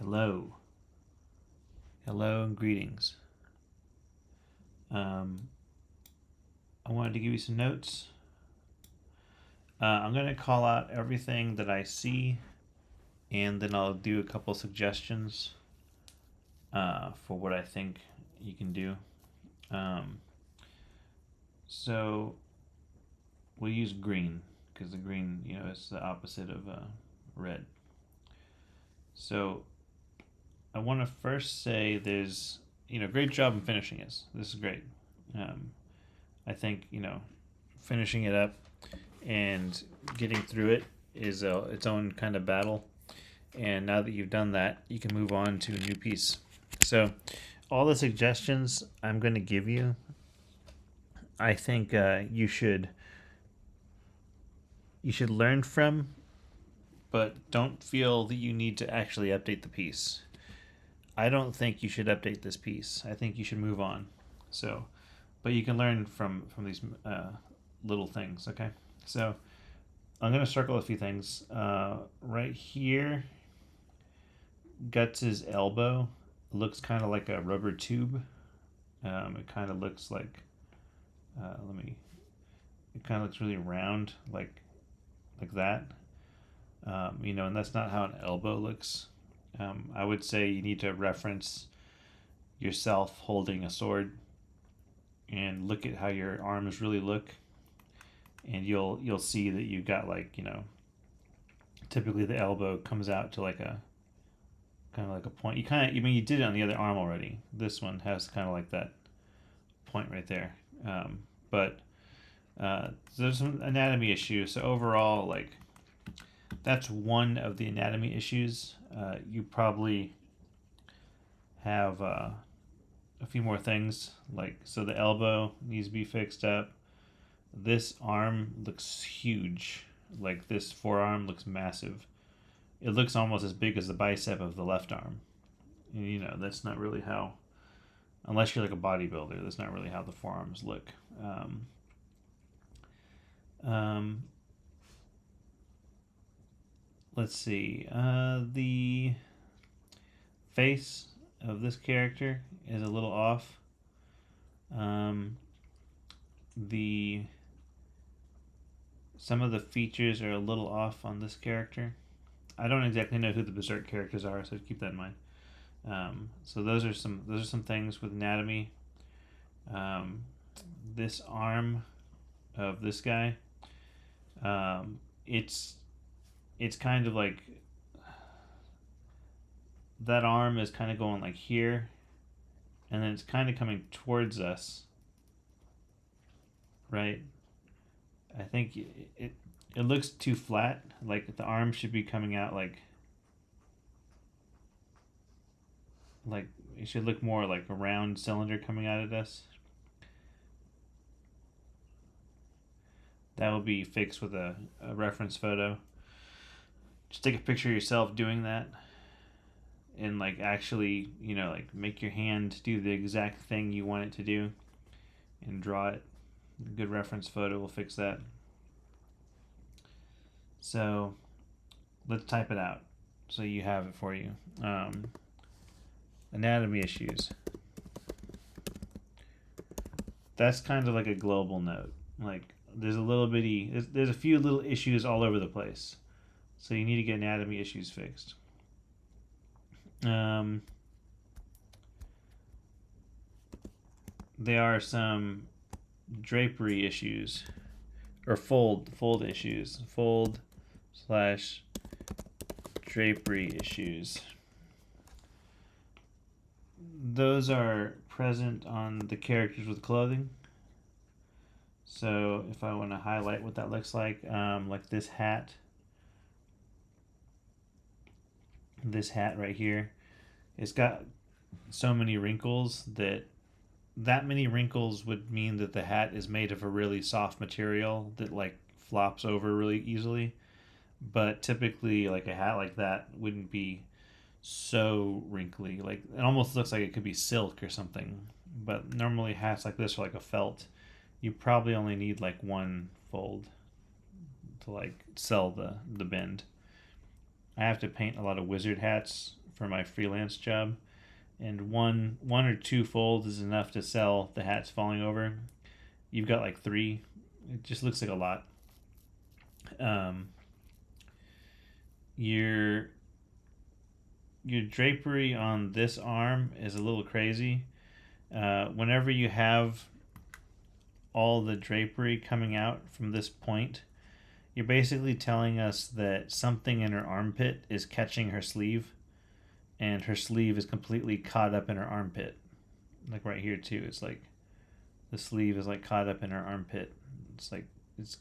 Hello. Hello and greetings. I wanted to give you some notes. I'm going to call out everything that I see, and then I'll do a couple suggestions for what I think you can do. Um, so we'll use green because the green, is the opposite of red. So I want to first say great job in finishing this. This is great. Um, I think, finishing it up and getting through it is its own kind of battle. And now that you've done that, you can move on to a new piece. So, all the suggestions I'm going to give you, I think you should learn from, but don't feel that you need to actually update the piece. I don't think you should update this piece. I think you should move on. So, but you can learn from these little things. Okay, so I'm gonna circle a few things. Right here, Guts's elbow looks kind of like a rubber tube. It kind of looks like let me. It kind of looks really round, like that. And that's not how an elbow looks. I would say you need to reference yourself holding a sword and look at how your arms really look, and you'll see that you've got typically the elbow comes out to like a kind of like a point. You did it on the other arm already. This one has kind of like that point right there. But there's some anatomy issues. So overall, that's one of the anatomy issues. You probably have a few more things. So the elbow needs to be fixed up. This arm looks huge. This forearm looks massive. It looks almost as big as the bicep of the left arm. And, that's not really how, unless you're like a bodybuilder, that's not really how the forearms look. Let's see. The face of this character is a little off. The Some of the features are a little off on this character. I don't exactly know who the Berserk characters are, so keep that in mind. So those are some things with anatomy. This arm of this guy, it's kind of like that arm is kind of going like here, and then it's kind of coming towards us, right? I think it looks too flat. Like the arm should be coming out like it should look more like a round cylinder coming out at us. That will be fixed with a reference photo. Just take a picture of yourself doing that, and actually make your hand do the exact thing you want it to do, and draw it. A good reference photo will fix that. So let's type it out so you have it for you. Anatomy issues. That's kind of like a global note. There's there's a few little issues all over the place. So you need to get anatomy issues fixed. There are some drapery issues, or fold issues. Fold slash drapery issues. Those are present on the characters with clothing. So if I want to highlight what that looks like this hat right here, it's got so many wrinkles that many wrinkles would mean that the hat is made of a really soft material that flops over really easily. But typically, a hat like that wouldn't be so wrinkly. It almost looks like it could be silk or something. But normally hats like this are like a felt. You probably only need one fold to sell the bend. I have to paint a lot of wizard hats for my freelance job, and one or two folds is enough to sell the hats falling over. You've got like three. It just looks like a lot. Um, your your drapery on this arm is a little crazy. Whenever you have all the drapery coming out from this point, you're basically telling us that something in her armpit is catching her sleeve, and her sleeve is completely caught up in her armpit. Like right here too, it's like the sleeve is like caught up in her armpit. It's like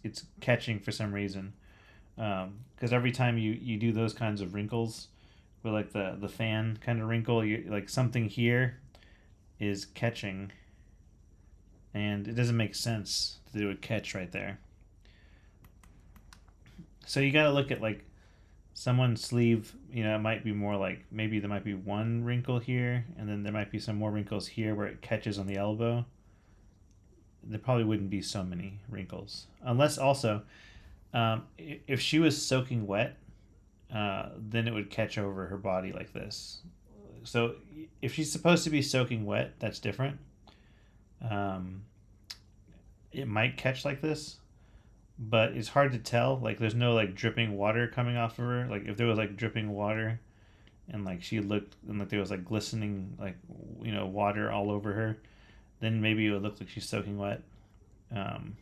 it's catching for some reason. Because every time you do those kinds of wrinkles, with like the fan kind of wrinkle, you like something here is catching, and it doesn't make sense that it would catch right there. So you got to look at like someone's sleeve. You know, it might be more like maybe there might be one wrinkle here, and then there might be some more wrinkles here where it catches on the elbow. There probably wouldn't be so many wrinkles, unless also if she was soaking wet, then it would catch over her body like this. So if she's supposed to be soaking wet, that's different. Um, it might catch like this, but it's hard to tell. Like there's no like dripping water coming off of her. Like if there was like dripping water, and like she looked and like there was like glistening like water all over her, then maybe it would look like she's soaking wet. Um,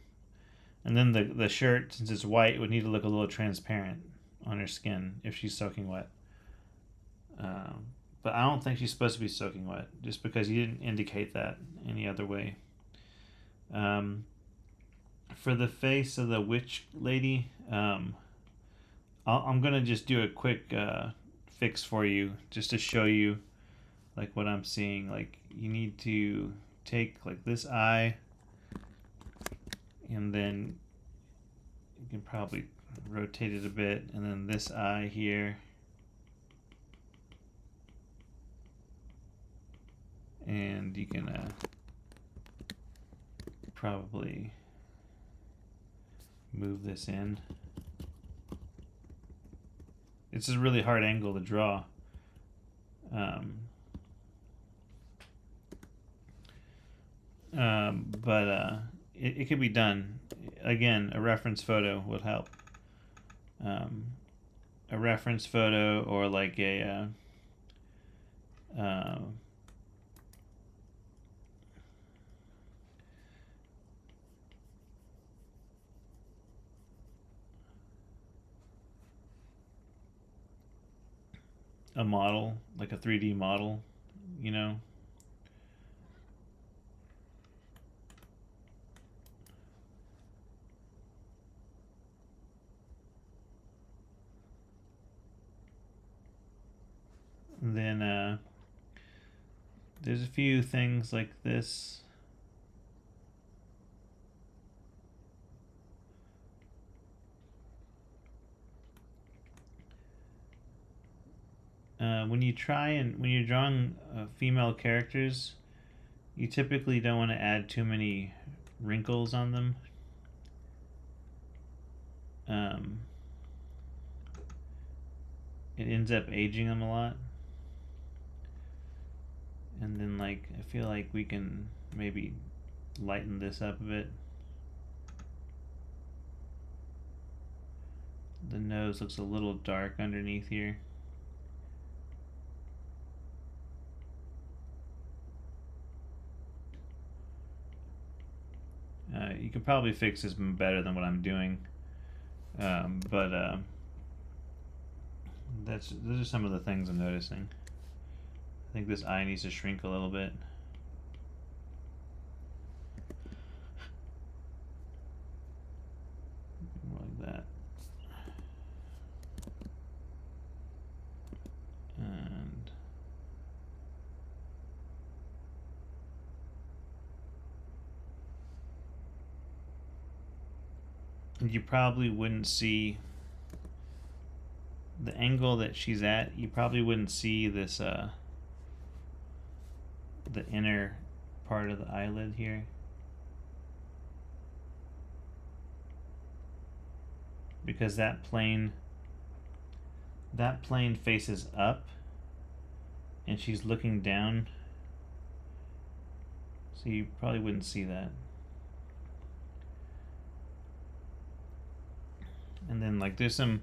and then the shirt, since it's white, would need to look a little transparent on her skin if she's soaking wet. But I don't think she's supposed to be soaking wet, just because you didn't indicate that any other way. For the face of the witch lady, I'm gonna just do a quick fix for you, just to show you like what I'm seeing. Like you need to take like this eye, and then you can probably rotate it a bit, and then this eye here, and you can probably move this in. It's a really hard angle to draw. But it could be done. Again, a reference photo would help. A reference photo, or like a model, like a 3D model, you know. And then there's a few things like this. When you're drawing female characters, you typically don't want to add too many wrinkles on them. It ends up aging them a lot. And then like I feel like we can maybe lighten this up a bit. The nose looks a little dark underneath here. You could probably fix this better than what I'm doing, but those are some of the things I'm noticing. I think this eye needs to shrink a little bit. More like that. And you probably wouldn't see the angle that she's at. You probably wouldn't see this the inner part of the eyelid here, because that plane faces up, and she's looking down, so you probably wouldn't see that. And then like there's a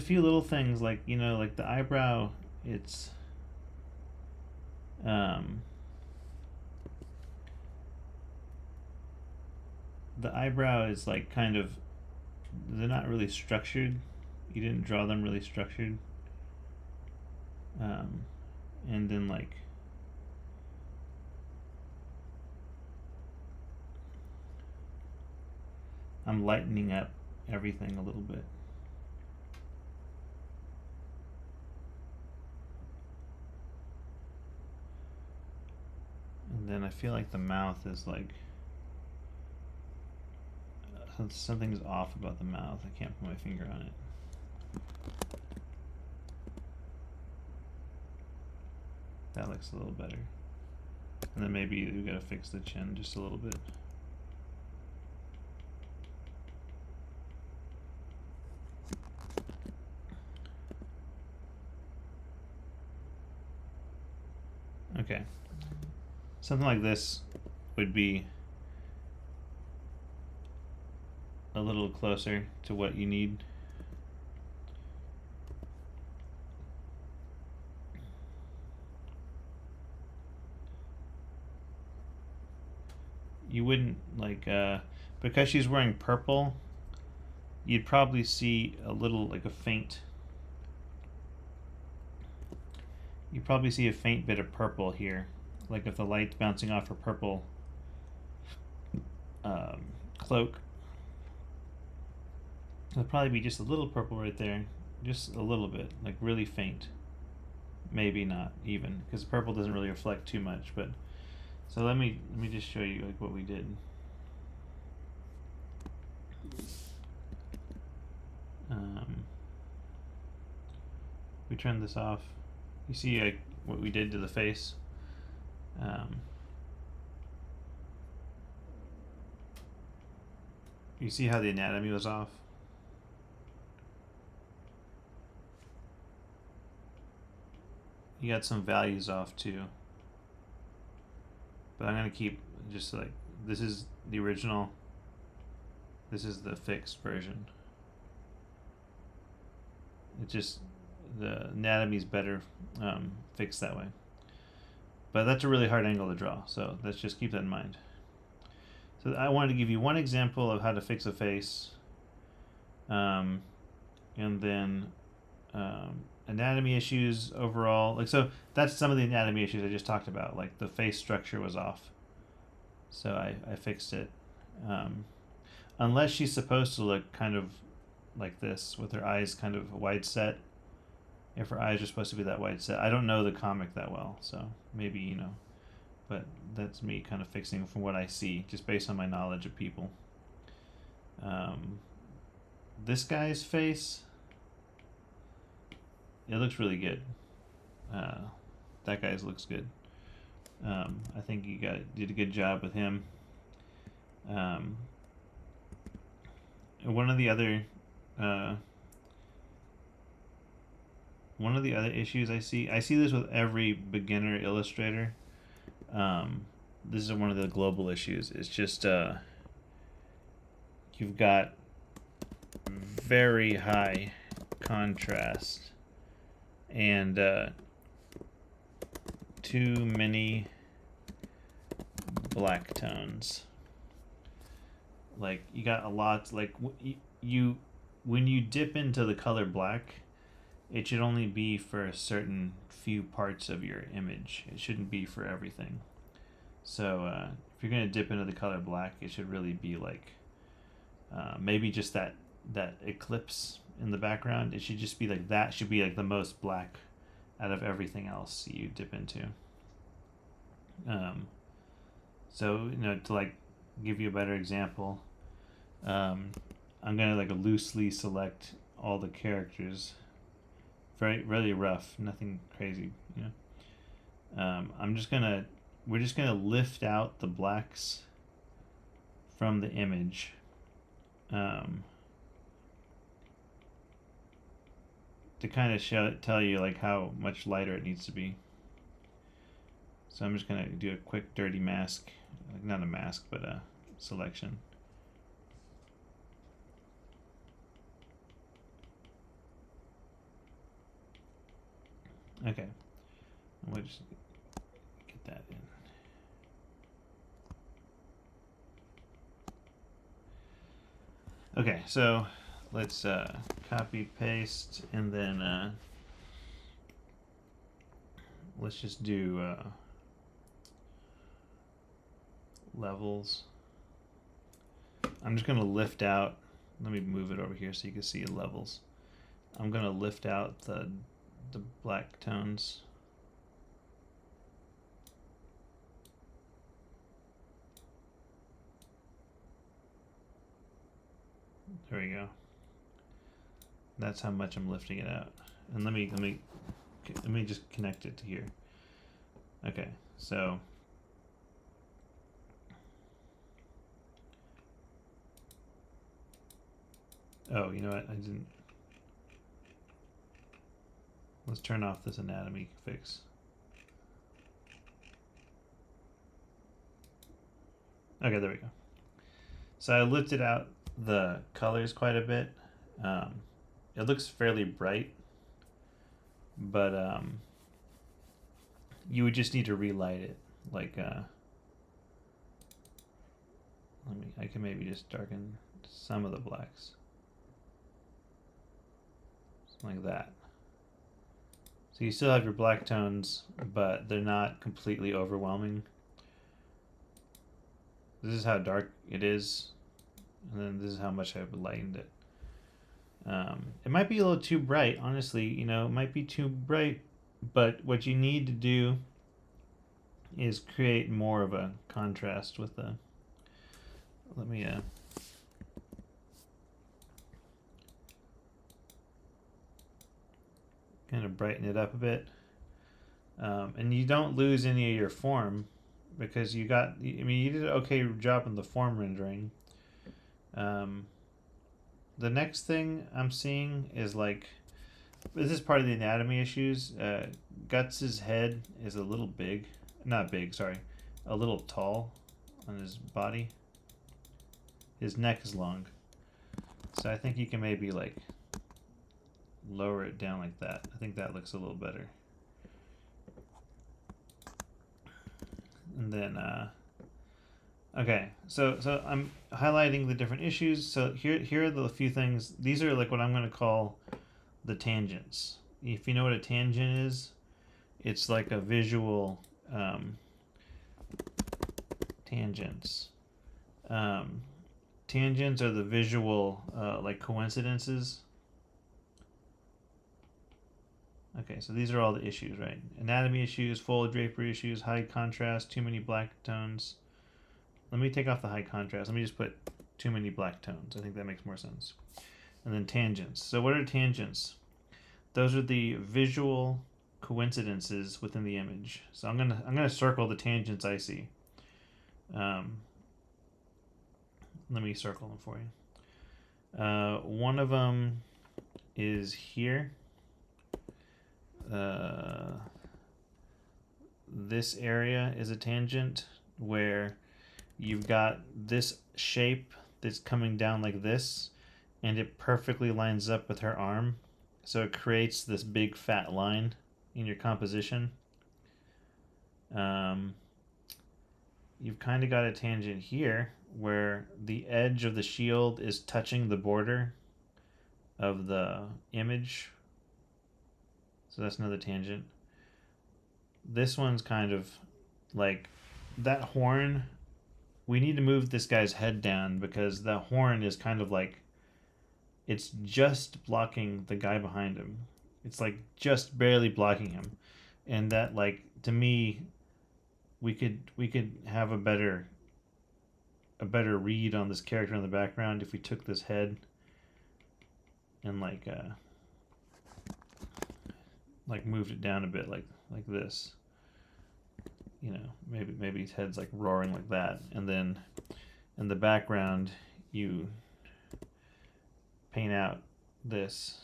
few little things, like, you know, like the eyebrow, it's um the eyebrow is like kind of, they're not really structured. You didn't draw them really structured. And then like I'm lightening up everything a little bit. And then I feel like the mouth is like, something's off about the mouth. I can't put my finger on it. That looks a little better. And then maybe we gotta fix the chin just a little bit. Okay. Something like this would be a little closer to what you need. You wouldn't like, because she's wearing purple, you'd probably see a little, like a faint, you probably see a faint bit of purple here, like if the light's bouncing off her purple cloak. There'll probably be just a little purple right there, just a little bit, like really faint. Maybe not even, because purple doesn't really reflect too much. But so let me just show you like what we did. We turned this off. You see like what we did to the face. You see how the anatomy was off? You got some values off too. But I'm gonna keep just like, this is the original, this is the fixed version. It just, the anatomy's better fixed that way. But that's a really hard angle to draw, so let's just keep that in mind. So I wanted to give you one example of how to fix a face, and then anatomy issues overall. Like, so that's some of the anatomy issues I just talked about. Like the face structure was off, so I fixed it. Unless she's supposed to look kind of like this with her eyes kind of wide set. If her eyes are supposed to be that wide set, I don't know the comic that well, so maybe, you know. But that's me kind of fixing from what I see, just based on my knowledge of people. This guy's face, it looks really good. That guy's looks good. I think you did a good job with him. And one of the other issues I see this with every beginner illustrator. This is one of the global issues. It's just you've got very high contrast and too many black tones. Like you got a lot, like you when you dip into the color black, it should only be for a certain few parts of your image. It shouldn't be for everything. So if you're going to dip into the color black, it should really be like maybe just that eclipse in the background. It should just be like, that should be like the most black out of everything else you dip into. So, you know, to like give you a better example, I'm going to like loosely select all the characters. Really rough, nothing crazy, you know. We're just gonna lift out the blacks from the image, to to kind of tell you like how much lighter it needs to be. So I'm just gonna do a quick dirty mask, like not a mask, but a selection. Okay, and we'll just get that in. Okay, so let's copy paste and then let's just do levels. I'm just gonna lift out. Let me move it over here so you can see levels. I'm gonna lift out the black tones. There we go. That's how much I'm lifting it out. And let me just connect it to here. Okay, so oh, you know what? I didn't. Let's turn off this anatomy fix. Okay, there we go. So I lifted out the colors quite a bit. It looks fairly bright, but you would just need to relight it. Like, I can maybe just darken some of the blacks. Something like that. So you still have your black tones, but they're not completely overwhelming. This is how dark it is, and then this is how much I've lightened it. It might be a little too bright, honestly. You know, it might be too bright, but what you need to do is create more of a contrast with the. Let me kind of brighten it up a bit, and you don't lose any of your form because you got. I mean, you did an okay job in the form rendering. The next thing I'm seeing is like, this is part of the anatomy issues. Guts's head is a little big, not big, sorry, a little tall on his body. His neck is long, so I think you can maybe like lower it down like that. I think that looks a little better. And then okay, so I'm highlighting the different issues. So here are the few things. These are like what I'm going to call the tangents. If you know what a tangent is, it's like a visual tangents. Tangents are the visual like coincidences. Okay, so these are all the issues, right? Anatomy issues, full drapery issues, high contrast, too many black tones. Let me take off the high contrast. Let me just put too many black tones. I think that makes more sense. And then tangents. So what are tangents? Those are the visual coincidences within the image. So I'm gonna circle the tangents I see. Let me circle them for you. One of them is here. This area is a tangent where you've got this shape that's coming down like this, and it perfectly lines up with her arm, so it creates this big fat line in your composition. You've kind of got a tangent here where the edge of the shield is touching the border of the image, so that's another tangent. This one's kind of like that horn. We need to move this guy's head down because the horn is kind of like, it's just blocking the guy behind him. It's like just barely blocking him. And that, like, to me, we could have a better read on this character in the background if we took this head and like moved it down a bit, like this. You know, maybe his head's like roaring like that, and then in the background you paint out this.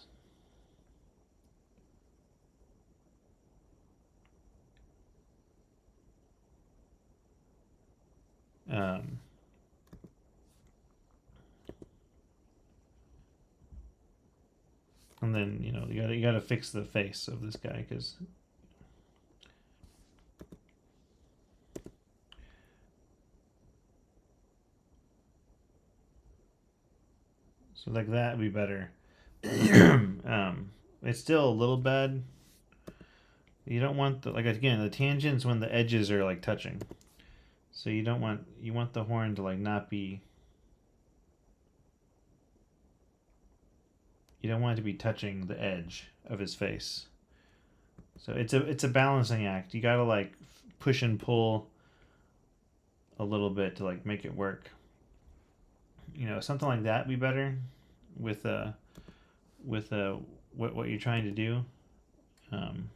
and then you gotta fix the face of this guy because. So like that would be better. It's still a little bad. You don't want the again the tangents when the edges are like touching. So you want the horn to like not be. You don't want it to be touching the edge of his face. So it's a balancing act. You gotta like push and pull a little bit to like make it work. Something like that would be better with what you're trying to do. I'm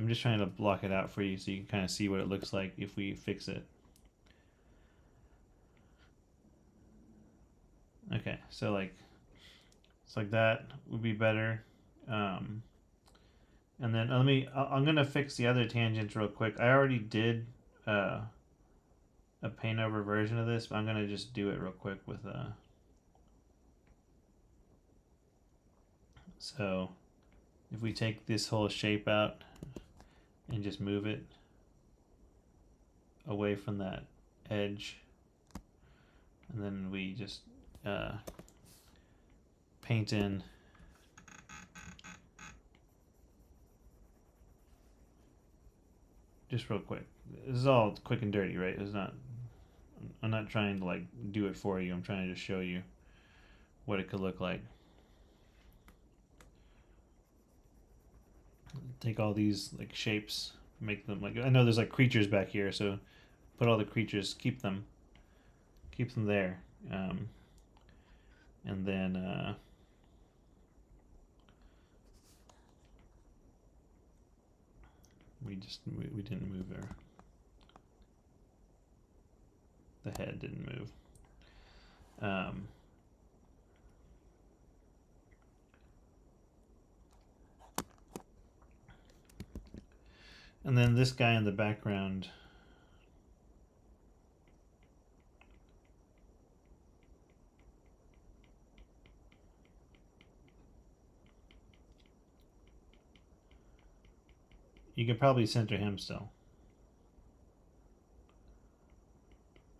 just trying to block it out for you so you can kind of see what it looks like if we fix it. Okay, so it's like that would be better. And then I'm gonna fix the other tangents real quick. I already did a paint over version of this, but I'm gonna just do it real quick with so if we take this whole shape out and just move it away from that edge, and then we just paint in just real quick. This is all quick and dirty, right? I'm not trying to like do it for you. I'm trying to just show you what it could look like. Take all these like shapes, make them like, I know there's like creatures back here, so put all the creatures, keep them there, and then we didn't move the head didn't move. And then this guy in the background, you could probably center him still.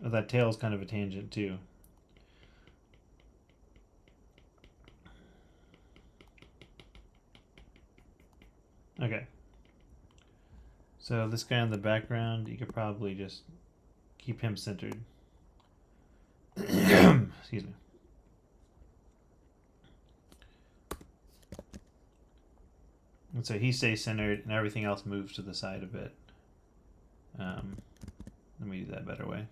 Oh, that tail's kind of a tangent too. Okay. So this guy in the background, you could probably just keep him centered. Excuse me. And so he stays centered and everything else moves to the side a bit. Let me do that better way.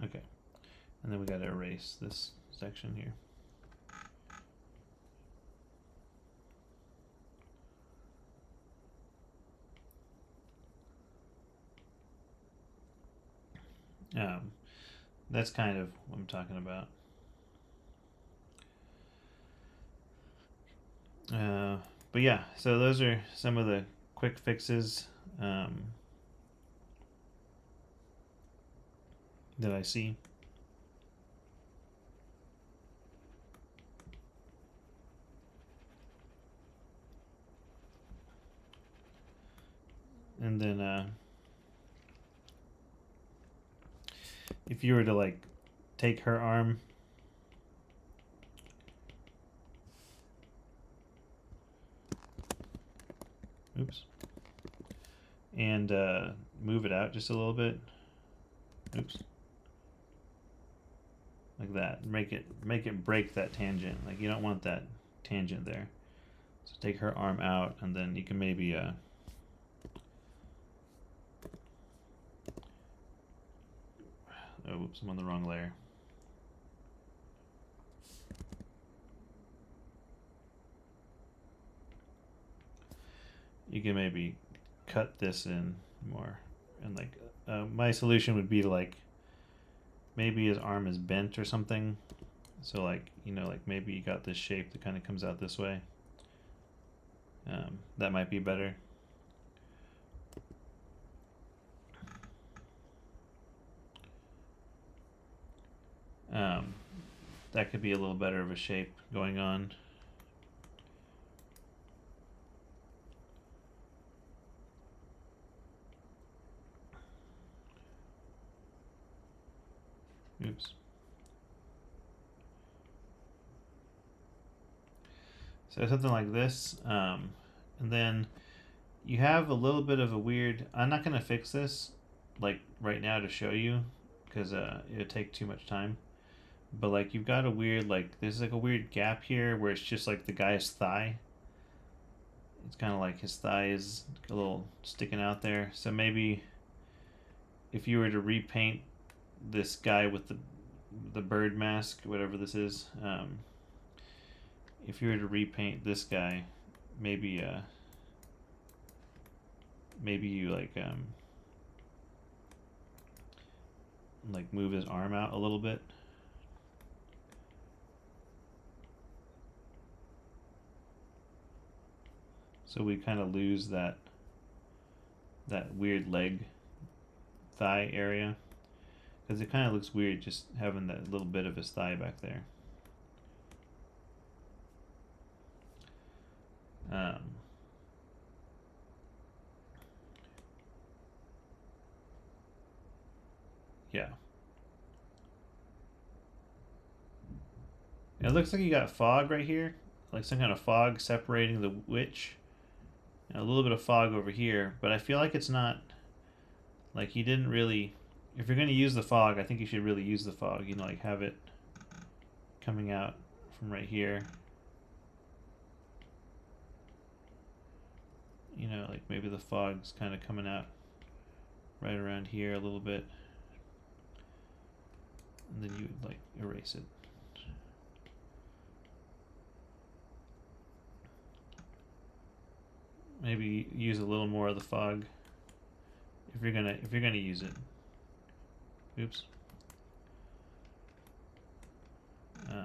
Okay. And then we got to erase this section here. That's kind of what I'm talking about. But yeah, so those are some of the quick fixes that I see. And then if you were to like take her arm and move it out just a little bit, like that, make it break that tangent. Like you don't want that tangent there, so take her arm out and then you can maybe oh, oops, I'm on the wrong layer. You can maybe cut this in more, and like my solution would be to like maybe his arm is bent or something, So like, you know, like maybe you got this shape that kind of comes out this way. That might be better. That could be a little better of a shape going on. Oops. So something like this, and then you have a little bit of a weird. I'm not gonna fix this, like right now to show you, because it would take too much time. But like you've got a weird there's like a weird gap here where it's just like the guy's thigh. It's kind of like his thigh is a little sticking out there. So maybe if you were to repaint this guy with the bird mask, whatever this is, if you were to repaint this guy, maybe maybe you like move his arm out a little bit. So we kind of lose that weird leg thigh area, because it kind of looks weird just having that little bit of his thigh back there. Yeah. It looks like you got fog right here, like some kind of fog separating the witch. And a little bit of fog over here, but I feel like it's not, like you didn't really, if you're going to use the fog, I think you should really use the fog, you know, like have it coming out from right here. You know, like maybe the fog's kind of coming out right around here a little bit. And then you would like erase it. Maybe use a little more of the fog if you're gonna use it. Oops. You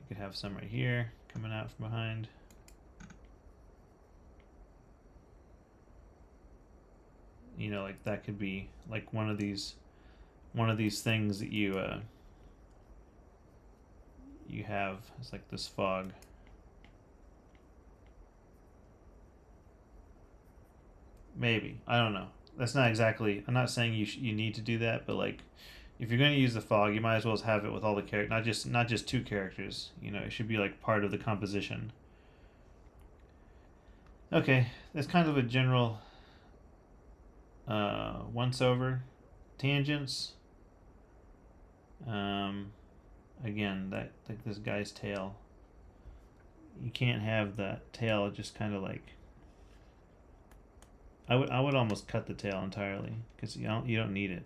could have some right here coming out from behind. You know, like that could be like one of these things that you have. It's like this fog. Maybe, I don't know. That's not exactly. I'm not saying you need to do that, but like, if you're going to use the fog, you might as well have it with all the characters, not just two characters. You know, it should be like part of the composition. Okay, that's kind of a general once over. Tangents. Again, that like this guy's tail. You can't have that tail just kind of like. I would almost cut the tail entirely because you don't need it.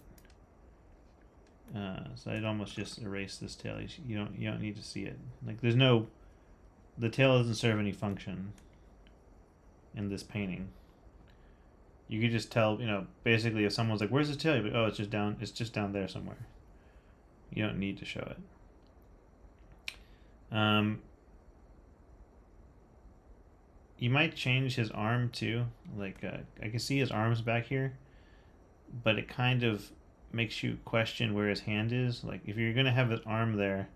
So I'd almost just erase this tail. You don't need to see it. Like the tail doesn't serve any function in this painting. You could just tell, basically if someone's like, "Where's the tail?" You're like, "Oh, it's just down there somewhere." You don't need to show it. You might change his arm too. Like I can see his arms back here, but it kind of makes you question where his hand is. Like if you're gonna have his arm there,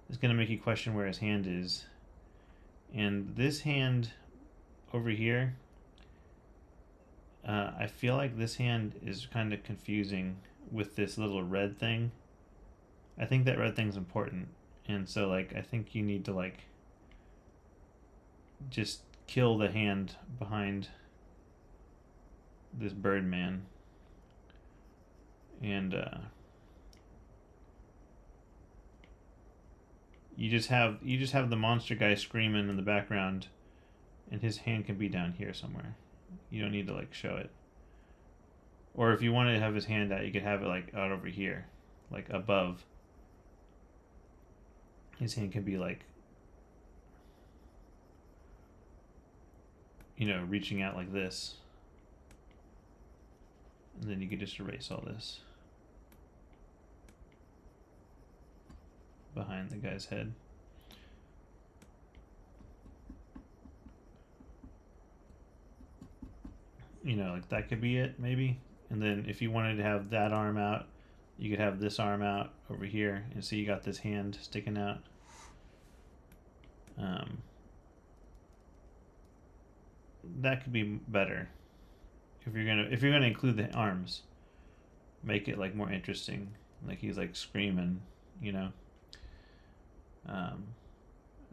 it's gonna make you question where his hand is. And this hand over here, I feel like this hand is kind of confusing with this little red thing. I think that red thing's important, and so like I think you need to like just kill the hand behind this Birdman, and you just have the monster guy screaming in the background, and his hand can be down here somewhere. You don't need to like show it. Or if you wanted to have his hand out, you could have it like out over here, like above. His hand can be like, reaching out like this. And then you could just erase all this behind the guy's head. You know, like that could be it, maybe. And then if you wanted to have that arm out, you could have this arm out over here, and so you got this hand sticking out. That could be better if you're gonna include the arms. Make it like more interesting, like he's like screaming, you know. And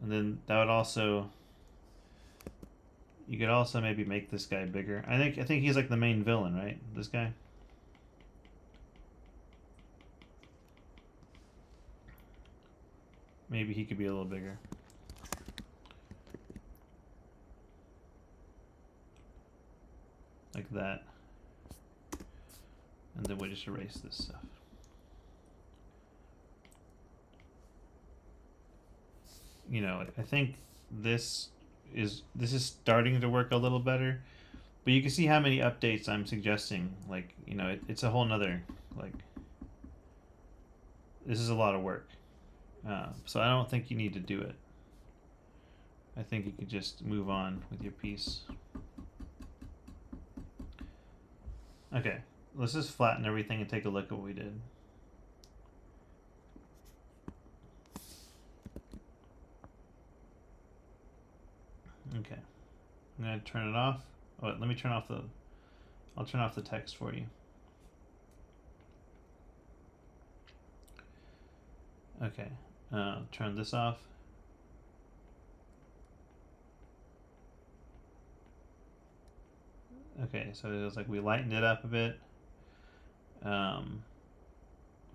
then that would also, you could also maybe make this guy bigger. I think he's like the main villain, right? This guy. Maybe he could be a little bigger. Like that. And then we'll just erase this stuff. You know, I think this is starting to work a little better, but you can see how many updates I'm suggesting. Like, you know, it's a whole nother, like, this is a lot of work. So I don't think you need to do it. I think you could just move on with your piece. Okay, let's just flatten everything and take a look at what we did. Okay, I'm gonna turn it off. Oh, let me turn off the, I'll turn off the text for you. Okay, turn this off. Okay, so it was like we lightened it up a bit.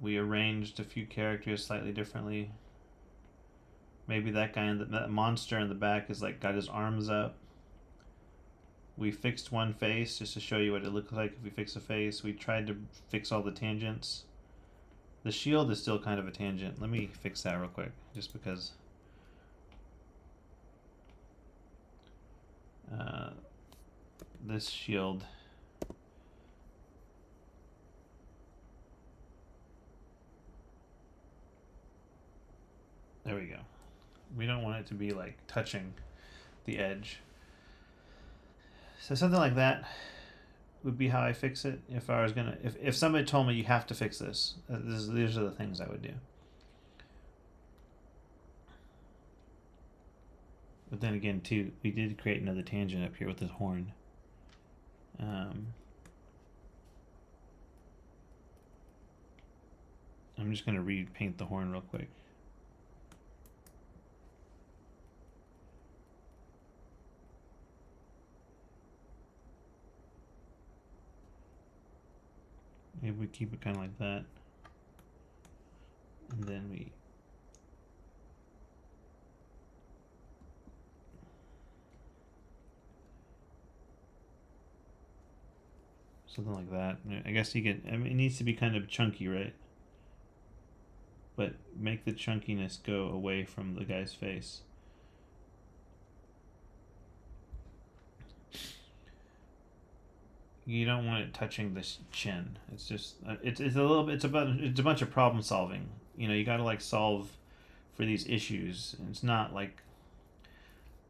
We arranged a few characters slightly differently. Maybe that guy in that monster in the back is like got his arms up. We fixed one face just to show you what it looks like if we fix a face. We tried to fix all the tangents. The shield is still kind of a tangent. Let me fix that real quick, just because. This shield. There we go. We don't want it to be like touching the edge. So something like that would be how I fix it. If I was gonna, if somebody told me you have to fix this, these are the things I would do. But then again, too, we did create another tangent up here with this horn. I'm just gonna repaint the horn real quick. Maybe we keep it kind of like that. And then we something like that. I guess you can, I mean, it needs to be kind of chunky, right? But make the chunkiness go away from the guy's face. You don't want it touching this chin. It's just it's a little bit, it's a bunch of problem solving. You know, you got to like solve for these issues. And it's not like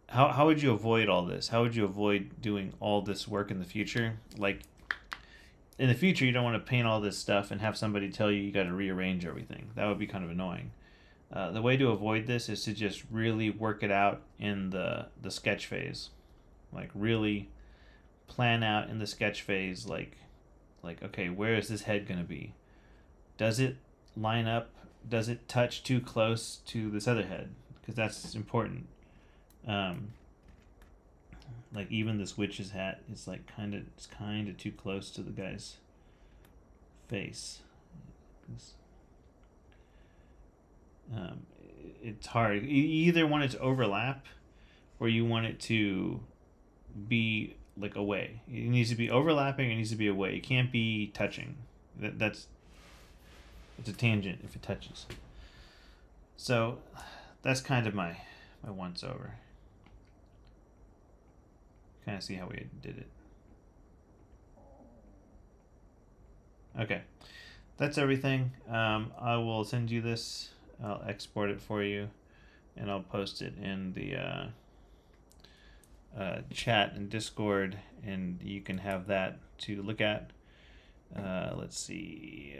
how would you avoid all this? How would you avoid doing all this work in the future? Like in the future, you don't want to paint all this stuff and have somebody tell you got to rearrange everything. That would be kind of annoying. The way to avoid this is to just really work it out in the sketch phase, like really plan out in the sketch phase, like okay, where is this head going to be? Does it line up? Does it touch too close to this other head? Because that's important. Like even this witch's hat is like kind of too close to the guy's face. It's hard. You either want it to overlap, or you want it to be like away. It needs to be overlapping. It needs to be away. It can't be touching. It's a tangent if it touches. So that's kind of my once over. Kind of see how we did it. Okay, that's everything. I will send you this I'll export it for you, and I'll post it in the chat and Discord, and you can have that to look at. Let's see,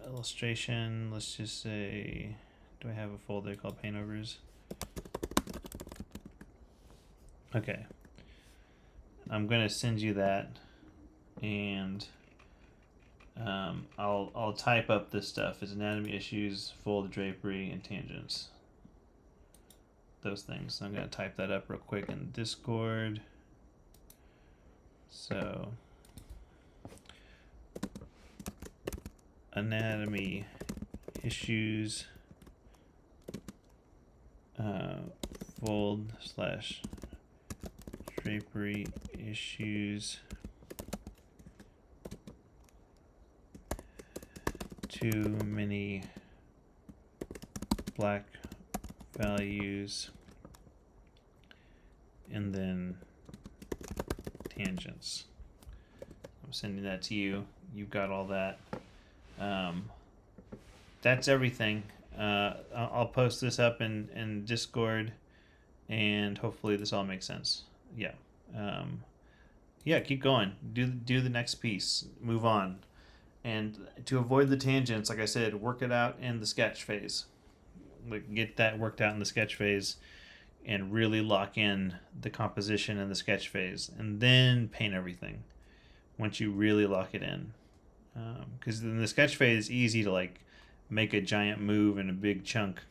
illustration. Let's just say, do I have a folder called Paintovers? Okay. I'm gonna send you that, and I'll type up this stuff. It's anatomy issues, fold drapery, and tangents. Those things. So I'm gonna type that up real quick in Discord. So anatomy issues, fold slash drapery issues, too many black values, and then tangents. I'm sending that to you. You've got all that. That's everything. I'll post this up in Discord, and hopefully this all makes sense. Yeah. Yeah, keep going. Do the next piece. Move on. And to avoid the tangents, like I said, work it out in the sketch phase. Like, get that worked out in the sketch phase and really lock in the composition in the sketch phase, and then paint everything once you really lock it in. Because in the sketch phase, it's easy to like make a giant move in a big chunk.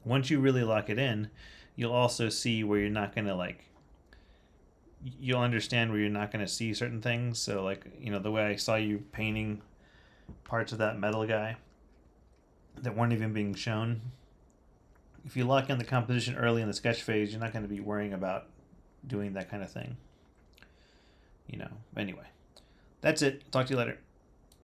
Once you really lock it in, you'll also see where you're not going to like, you'll understand where you're not going to see certain things. So like, you know, the way I saw you painting parts of that metal guy that weren't even being shown, if you lock in the composition early in the sketch phase, you're not going to be worrying about doing that kind of thing. You know, anyway, that's it. Talk to you later.